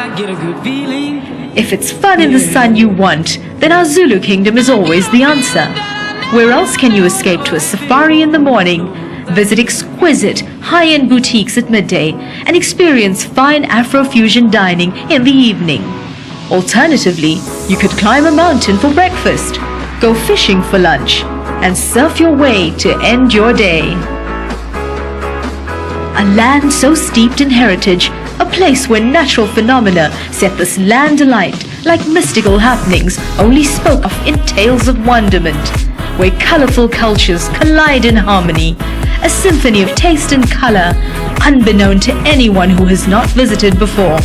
I get a good feeling. If it's fun in the sun you want, then our Zulu kingdom is always the answer. Where else can you escape to a safari in the morning, visit exquisite, high-end boutiques at midday, and experience fine Afro-fusion dining in the evening? Alternatively, you could climb a mountain for breakfast, go fishing for lunch, and surf your way to end your day. A land so steeped in heritage, a place where natural phenomena set this land alight like mystical happenings only spoke of in tales of wonderment, where colorful cultures collide in harmony, a symphony of taste and color, unbeknown to anyone who has not visited before,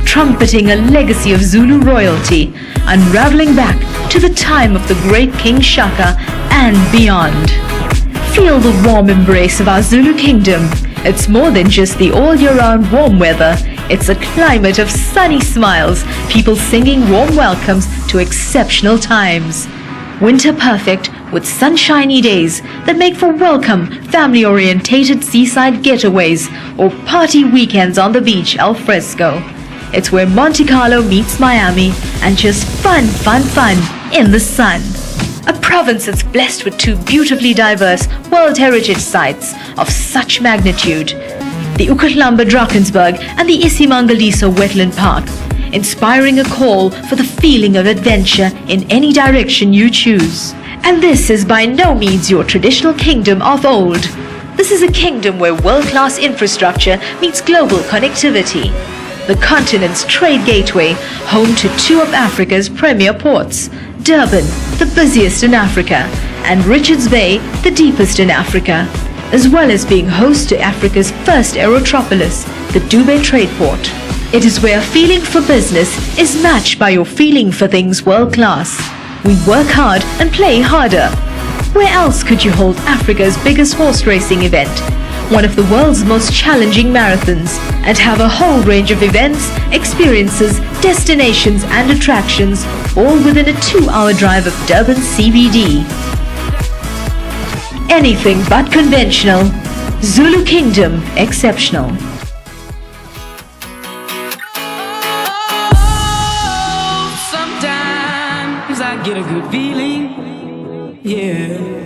trumpeting a legacy of Zulu royalty, unraveling back to the time of the great King Shaka and beyond. Feel the warm embrace of our Zulu kingdom. It's more than just the all-year-round warm weather. It's a climate of sunny smiles, people singing warm welcomes to exceptional times. Winter perfect with sunshiny days that make for welcome, family-orientated seaside getaways or party weekends on the beach al fresco. It's where Monte Carlo meets Miami and just fun in the sun. A province that's blessed with two beautifully diverse World Heritage Sites of such magnitude, the Ukuhlamba Drakensberg and the Isimangaliso Wetland Park, inspiring a call for the feeling of adventure in any direction you choose. And this is by no means your traditional kingdom of old. This is a kingdom where world-class infrastructure meets global connectivity. The continent's trade gateway, home to two of Africa's premier ports, Durban, the busiest in Africa, and Richards Bay, the deepest in Africa, as well as being host to Africa's first aerotropolis, the Dubai Trade Port. It is where feeling for business is matched by your feeling for things world class. We work hard and play harder. Where else could you hold Africa's biggest horse racing event, one of the world's most challenging marathons, and have a whole range of events, experiences, destinations and attractions, all within a 2-hour drive of Durban CBD? Anything but conventional. Zulu Kingdom exceptional. Sometimes I get a good feeling. Yeah.